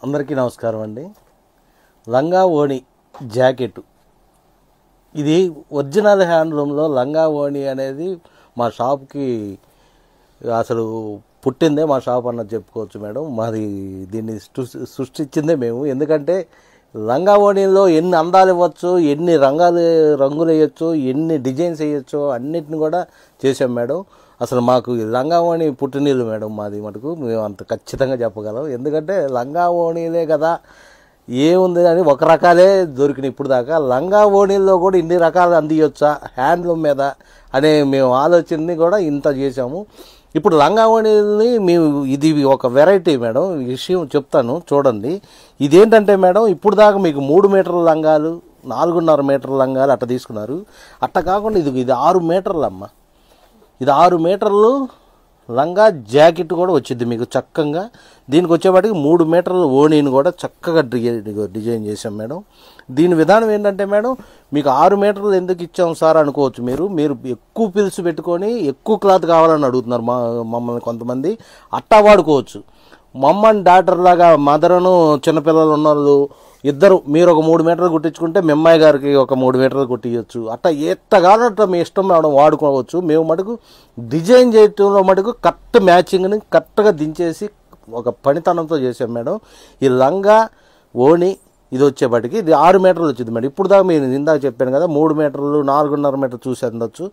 అందరికీ నమస్కారం అండి. లంగా ఓణి జాకెట్ ఇది ఒరిజినల్ హ్యాండ్లూమ్లో లంగా ఓణి అనేది మా షాప్కి అసలు పుట్టిందే మా షాప్ అన్నది చెప్పుకోవచ్చు మేడం. మాది దీన్ని సృష్టించిందే మేము. ఎందుకంటే లంగా ఓణిలో ఎన్ని అందాలు ఇవ్వచ్చు, ఎన్ని రంగులు వేయచ్చు, ఎన్ని డిజైన్స్ వేయచ్చు అన్నిటిని కూడా చేసాం మేడం. అసలు మాకు లంగా ఓణి పుట్టినీళ్ళు మేడం మాది. మటుకు మేము అంత ఖచ్చితంగా చెప్పగలం. ఎందుకంటే లంగా ఓణీలే కదా, ఏముంది అని ఒక రకాలే దొరికినాయి ఇప్పుడు దాకా. లంగా ఓణీల్లో కూడా ఇన్ని రకాలు అందియొచ్చా హ్యాండ్లూమ్ మీద అనే మేము ఆలోచనని కూడా ఇంత చేసాము. ఇప్పుడు లంగా ఓణీలని మేము ఇది ఒక వెరైటీ మేడం. ఈ విషయం చెప్తాను చూడండి. ఇదేంటంటే మేడం, ఇప్పుడు దాకా మీకు 3 మీటర్ల లంగాలు, 4.5 మీటర్ల లంగాలు అట్ట తీసుకున్నారు. అట్ట కాకుండా ఇది 6 మీటర్లు అమ్మ. ఇది 6 మీటర్లు లంగా జాకెట్ కూడా వచ్చింది మీకు చక్కగా. దీనికి వచ్చేవాటికి 3 మీటర్ల ఓణీని కూడా చక్కగా డిజైన్ చేసాం మేడం. దీని విధానం ఏంటంటే మేడం, మీకు 6 మీటర్లు ఎందుకు ఇచ్చాం సార్ అనుకోవచ్చు మీరు ఎక్కువ పిలుసు పెట్టుకొని ఎక్కువ క్లాత్ కావాలని అడుగుతున్నారు మమ్మల్ని కొంతమంది. అట్టా వాడుకోవచ్చు. మమ్మల్ని డాక్టర్ లాగా మదరను చిన్నపిల్లలు ఉన్నవాళ్ళు ఇద్దరు మీరు ఒక 3 మీటర్లు కుట్టించుకుంటే మెమ్మాయి గారికి ఒక 3 మీటర్లు కుట్టించవచ్చు. అట్టా ఎత్తగానట్టు మీ ఇష్టం మేడం వాడుకోవచ్చు. మేము మటుకు డిజైన్ చేయటంలో మటుకు కరెక్ట్ మ్యాచింగ్ని కరెక్ట్గా దించేసి ఒక పనితనంతో చేసాం మేడం. ఈ లంగా ఓణి ఇది వచ్చేపటికి ఇది 6 మీటర్లు వచ్చింది మేడం. ఇప్పుడు దాకా మీరు ఇందాక చెప్పాను కదా 3 మీటర్లు 4.5 మీటర్లు చూసి అందొచ్చు.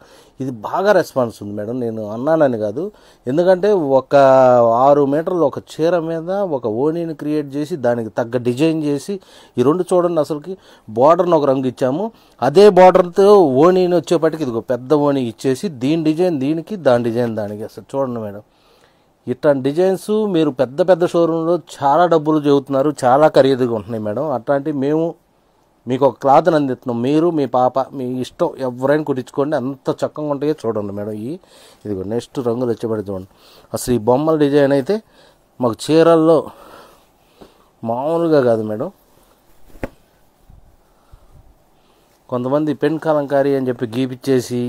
ఇది బాగా రెస్పాన్స్ ఉంది మేడం. నేను అన్నానని కాదు, ఎందుకంటే ఒక 6 మీటర్లు ఒక చీర మీద ఒక ఓణీని క్రియేట్ చేసి దానికి తగ్గ డిజైన్ చేసి ఈ రెండు చూడండి. అసలుకి బార్డర్ని ఒక రంగు ఇచ్చాము. అదే బార్డర్తో ఓణీని వచ్చేపటికి ఇది ఒక పెద్ద ఓణీ ఇచ్చేసి దీని డిజైన్ దీనికి, దాని డిజైన్ దానికి. అసలు చూడండి మేడం, ఇట్లాంటి డిజైన్స్ మీరు పెద్ద పెద్ద షోరూంలో చాలా డబ్బులు చెబుతున్నారు, చాలా ఖరీదుగా ఉంటున్నాయి మేడం. అట్లాంటి మేము మీకు ఒక క్లాత్ని అందిస్తున్నాం. మీరు మీ పాప మీ ఇష్టం ఎవరైనా కుట్టించుకోండి, అంత చక్కగా ఉంటాయో చూడండి మేడం. ఇదిగో నెక్స్ట్ రంగులు వచ్చేపడి చూడండి. అసలు ఈ బొమ్మల డిజైన్ అయితే మాకు చీరల్లో మామూలుగా కాదు మేడం. కొంతమంది పెన్ కలంకారీ అని చెప్పి గీపిచ్చేసి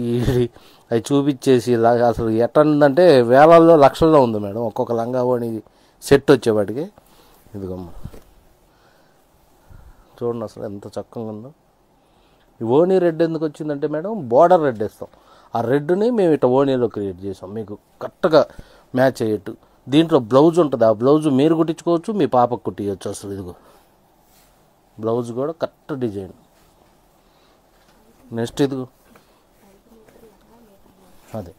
అవి చూపించేసి అసలు ఎట్టందంటే వేలల్లో లక్షల్లో ఉంది మేడం ఒక్కొక్క లంగా ఓణి సెట్ వచ్చేవాటికి. ఇదిగమ్మ చూడండి అసలు ఎంత చక్కగా ఉందో. ఈ ఓణీ రెడ్ ఎందుకు వచ్చిందంటే మేడం, బార్డర్ రెడ్ వేస్తాం. ఆ రెడ్ని మేము ఇట్లా ఓణీలో క్రియేట్ చేసాం మీకు కరెక్ట్గా మ్యాచ్ అయ్యేట్టు. దీంట్లో బ్లౌజ్ ఉంటుంది. ఆ బ్లౌజ్ మీరు కుట్టించుకోవచ్చు, మీ పాపకు కుట్టించవచ్చు. అసలు ఇదిగో బ్లౌజ్ కూడా కరెక్ట్ డిజైన్. నెక్స్ట్ ఇదిగో అదే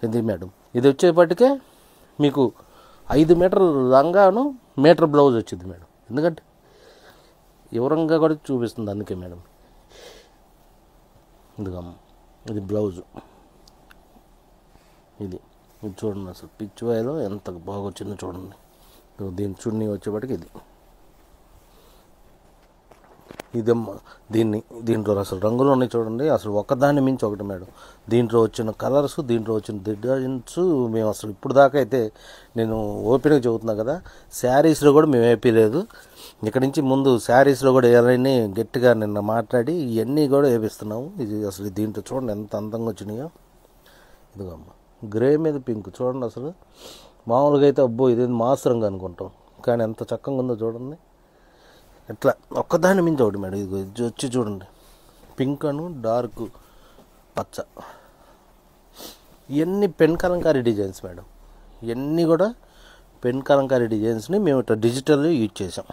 ఇది మేడం. ఇది వచ్చేపటికే మీకు 5 మీటర్ల లంగాను మీటర్ బ్లౌజ్ వచ్చింది మేడం. ఎందుకంటే వివరంగా కూడా చూపిస్తుంది అందుకే మేడం. ఇదిగమ్మ ఇది బ్లౌజు. ఇది చూడండి అసలు పిచ్ వాయిలో ఎంత బాగా వచ్చిందో చూడండి. దీని చున్నీ వచ్చేపటికి ఇదమ్మ. దీంట్లో అసలు రంగులు ఉన్నాయి చూడండి. అసలు ఒకదాన్ని మించి ఒకటి మేడం. దీంట్లో వచ్చిన కలర్స్, దీంట్లో వచ్చిన డిజైన్స్ మేము అసలు ఇప్పుడు దాకా అయితే నేను ఓపెన్గా చెబుతున్నా కదా, శారీస్లో కూడా మేము వేయలేదు. ఇక్కడి నుంచి ముందు శారీస్లో కూడా వేయాలని గట్టిగా నిన్న మాట్లాడి ఇవన్నీ కూడా వేపిస్తున్నాము. ఇది అసలు దీంట్లో చూడండి ఎంత అందంగా వచ్చినాయో. ఇదిగమ్మ గ్రే మీద పింక్ చూడండి. అసలు మామూలుగా అయితే అబ్బో ఇది మాస్ రంగు అనుకుంటాం, కానీ ఎంత చక్కగా ఉందో చూడండి. ఇట్లా ఒక్కదాని మించి ఒకటి మేడం. ఇది వచ్చి చూడండి పింక్ అను డార్క్ పచ్చ. ఇవన్నీ పెన్ కలంకారీ డిజైన్స్ మేడం. ఇవన్నీ కూడా పెన్ కలంకారీ డిజైన్స్ని మేము ఇట్లా డిజిటల్ యూజ్ చేసాం.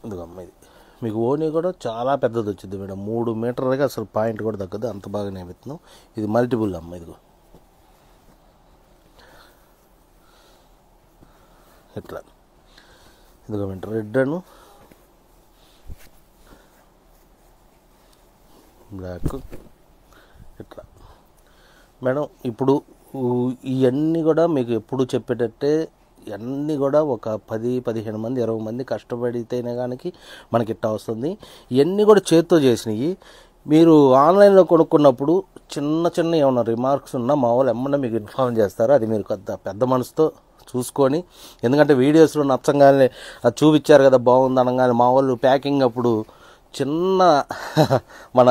ఇదిగమ్మ ఇది మీకు ఓణీ కూడా చాలా పెద్దది వచ్చింది మేడం. 3 మీటర్లకి అసలు పాయింట్ కూడా తగ్గదు, అంత బాగా నేమెత్తున్నాం. ఇది మల్టిపుల్ అమ్మ. ఇదిగో ఇట్లా ఇదిగో రెడ్ అను బ్లాక్ ఇట్లా మేడం. ఇప్పుడు ఇవన్నీ కూడా మీకు ఎప్పుడు చెప్పేటట్టే ఇవన్నీ కూడా ఒక 10-15 మంది 20 మంది కష్టపడితేనే కానీ మనకి ఇట్లా వస్తుంది. ఇవన్నీ కూడా చేతితో చేసినవి. మీరు ఆన్లైన్లో కొనుక్కున్నప్పుడు చిన్న ఏమన్నా రిమార్క్స్ ఉన్నా మా వాళ్ళు ఎమ్మన్నా మీకు ఇన్ఫార్మ్ చేస్తారు. అది మీరు పెద్ద మనసుతో చూసుకొని, ఎందుకంటే వీడియోస్లో నచ్చంగానే అది చూపించారు కదా బాగుంది అనగానే మా వాళ్ళు ప్యాకింగ్ అప్పుడు చిన్న మన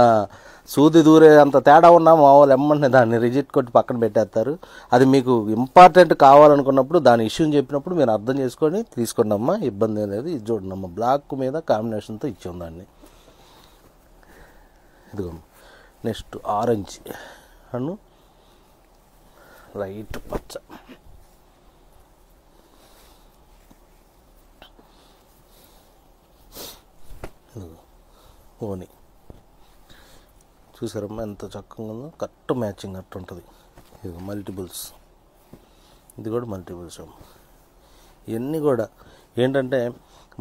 సూది దూరే అంత తేడా ఉన్నా మా వాళ్ళు ఎమ్మంటే దాన్ని రిజెక్ట్ కొట్టి పక్కన పెట్టేస్తారు. అది మీకు ఇంపార్టెంట్ కావాలనుకున్నప్పుడు దాని ఇష్యూని చెప్పినప్పుడు మీరు అర్థం చేసుకొని తీసుకోండి అమ్మా, ఇబ్బంది అనేది. ఇది చూడండి అమ్మ, బ్లాక్ మీద కాంబినేషన్తో ఇచ్చాం దాన్ని. ఇదిగో నెక్స్ట్ ఆరెంజ్ అను లైట్ పచ్చ. ఓని చూసారమ్మా ఎంత చక్కగా ఉందో, కరెక్ట్ మ్యాచింగ్ అట్టు ఉంటుంది. ఇది మల్టిపుల్స్, ఇది కూడా మల్టిపుల్స్ అమ్మ. ఇవన్నీ కూడా ఏంటంటే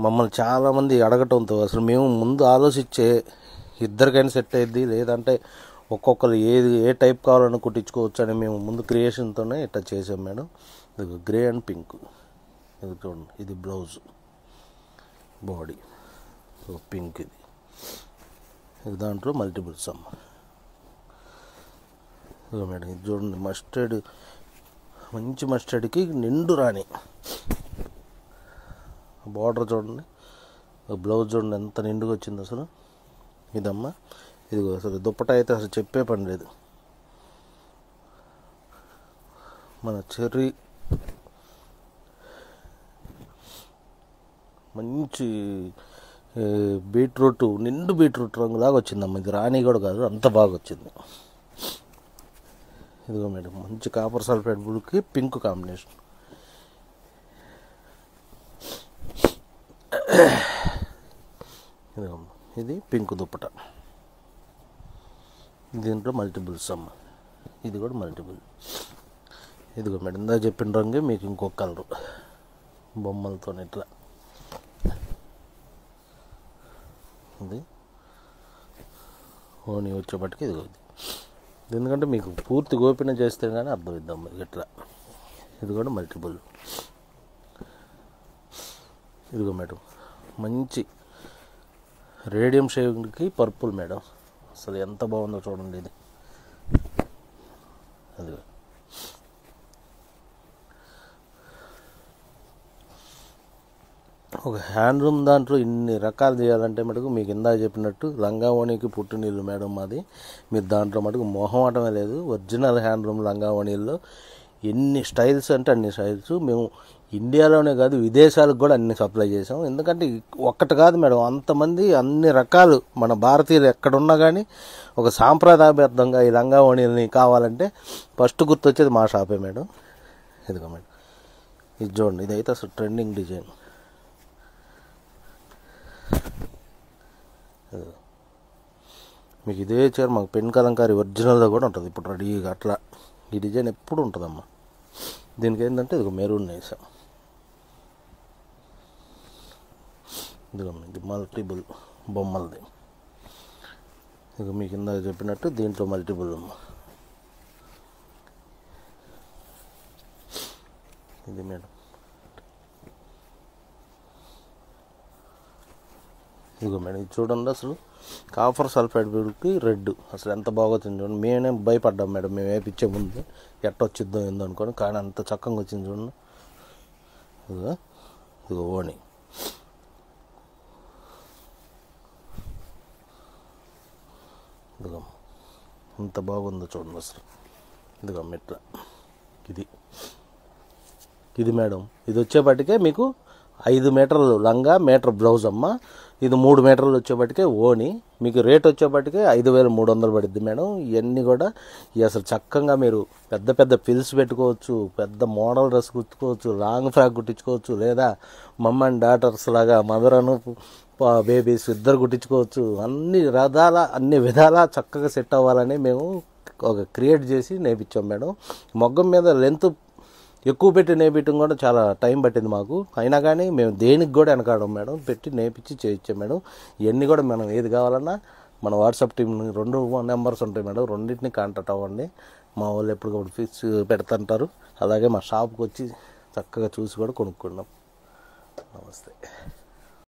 మమ్మల్ని చాలామంది అడగటంతో అసలు మేము ముందు ఆలోచించే ఇద్దరికైనా సెట్ అయ్యిద్ది, లేదంటే ఒక్కొక్కరు ఏ టైప్ కావాలని కుట్టించుకోవచ్చు అని మేము ముందు క్రియేషన్తోనే ఇట్లా చేసాం మేడం. ఇది గ్రే అండ్ పింక్. ఇది చూడండి, ఇది బ్లౌజ్, బాడీ పింక్. ఇది దాంట్లో మల్టిపుల్స్ అమ్మ. ఇదిగో మేడం, ఇది చూడండి మస్టర్డ్, మంచి మస్టర్డ్కి నిండు రాణి బార్డర్ చూడండి, బ్లౌజ్ చూడండి ఎంత నిండుగా వచ్చింది అసలు. ఇదమ్మా, ఇదిగో అసలు దుప్పట అయితే అసలు చెప్పే పని లేదు. మన చెర్రీ మంచి బీట్రూట్, నిండు బీట్రూట్ రంగులాగా వచ్చిందమ్మా. ఇది రాణి కూడా కాదు, అంత బాగా వచ్చింది. ఇదిగో మేడం, మంచి కాపర్ సల్ఫేట్ బ్లూకి పింక్ కాంబినేషన్. ఇదిగో ఇది పింక్ దుప్పట, దీంట్లో మల్టిపుల్స్ అమ్మ. ఇది కూడా మల్టిపుల్. ఇదిగో మేడం, ఇందా చెప్పిన రంగే మీకు ఇంకొక కలరు బొమ్మలతో ఇట్లా. ఇది ఓని వచ్చేపటికి ఇదిగో ఇది. ఎందుకంటే మీకు పూర్తి గోపిన చేస్తే కానీ అర్థమిద్దాం ఇట్లా. ఇది కూడా మల్టిపుల్. ఇదిగో మేడం, మంచి రేడియం షేడ్కి పర్పుల్ మేడం, అసలు ఎంత బాగుందో చూడండి. ఇది అదిగో ఒక హ్యాండ్లూమ్ దాంట్లో ఇన్ని రకాలు చేయాలంటే మటుకు మీకు ఇందాక చెప్పినట్టు లంగా ఓణీకి పుట్టినీళ్ళు మేడం మాది. మీరు దాంట్లో మటుకు మొహమాటమే లేదు. ఒరిజినల్ హ్యాండ్లూమ్ లంగా ఓణీల్లో ఎన్ని స్టైల్స్ అంటే అన్ని స్టైల్స్ మేము ఇండియాలోనే కాదు విదేశాలకు కూడా అన్ని సప్లై చేసాం. ఎందుకంటే ఒక్కటి కాదు మేడం, అంతమంది అన్ని రకాలు మన భారతీయులు ఎక్కడున్నా కానీ ఒక సాంప్రదాయబద్ధంగా ఈ లంగా ఓణీలని కావాలంటే ఫస్ట్ గుర్తొచ్చేది మా షాపే మేడం. ఇదిగో మేడం, ఇది చూడండి, ఇదైతే అసలు ట్రెండింగ్ డిజైన్. మీకు ఇదే చీర మాకు పెన్ కలంకారీ ఒరిజినల్గా కూడా ఉంటుంది ఇప్పుడు రెడీగా. అట్లా ఈ డిజైన్ ఎప్పుడు ఉంటుందమ్మా. దీనికి ఏంటంటే ఇదిగో మెరూన్ వేసాం. ఇదిగో ఇది మల్టిపుల్ బొమ్మలది. ఇక మీకు ఇందాక చెప్పినట్టు దీంట్లో మల్టిపుల్ అమ్మ. ఇది మేడం, ఇదిగో మేడం, ఇది చూడండి అసలు కాపర్ సల్ఫైడ్ బ్లూకి రెడ్ అసలు ఎంత బాగొచ్చింది చూడండి. మేమే భయపడ్డాం మేడం, మేము వేపించే ముందు ఎట్టొచ్చిద్దాం ఏందో అనుకోని, కానీ అంత చక్కగా వచ్చింది చూడండి. ఇదిగో ఇదిగో ఓణి, ఇదిగో ఎంత బాగుందో చూడండి అసలు. ఇదిగో ఇట్లా ఇది మేడం, ఇది వచ్చేపటికే మీకు 5 మీటర్లు లంగా, మీటర్ బ్లౌజ్ అమ్మ. ఇది 3 మీటర్లు వచ్చేపటికే ఓణి. మీకు రేట్ వచ్చేపటికే 5300 పడుద్ది మేడం. ఇవన్నీ కూడా అసలు చక్కగా మీరు పెద్ద పెద్ద పిల్స్ పెట్టుకోవచ్చు, పెద్ద మోడల్ డ్రెస్ కుట్టుకోవచ్చు, లాంగ్ ఫ్రాక్ కుట్టించుకోవచ్చు, లేదా మమ్ అండ్ డాటర్స్ లాగా మదర్ అను బేబీస్ ఇద్దరు కుట్టించుకోవచ్చు. అన్ని విధాలా చక్కగా సెట్ అవ్వాలని మేము ఒక క్రియేట్ చేసి నేర్పించాం మేడం. మొగ్గం మీద లెంత్ ఎక్కువ పెట్టి నేర్పించడం కూడా చాలా టైం పట్టింది మాకు. అయినా కానీ మేము దేనికి కూడా వెనకాడం మేడం, పెట్టి నేర్పించి చేయించాం మేడం. ఇవన్నీ కూడా మనం ఏది కావాలన్నా మన వాట్సాప్ టీం 2 నెంబర్స్ ఉంటాయి మేడం, రెండింటిని కాంటాక్ట్ అవ్వండి. మా వాళ్ళు ఎప్పటికప్పుడు ఫిక్స్ పెడుతుంటారు. అలాగే మా షాప్కి వచ్చి చక్కగా చూసి కూడా కొనుక్కున్నాం. నమస్తే.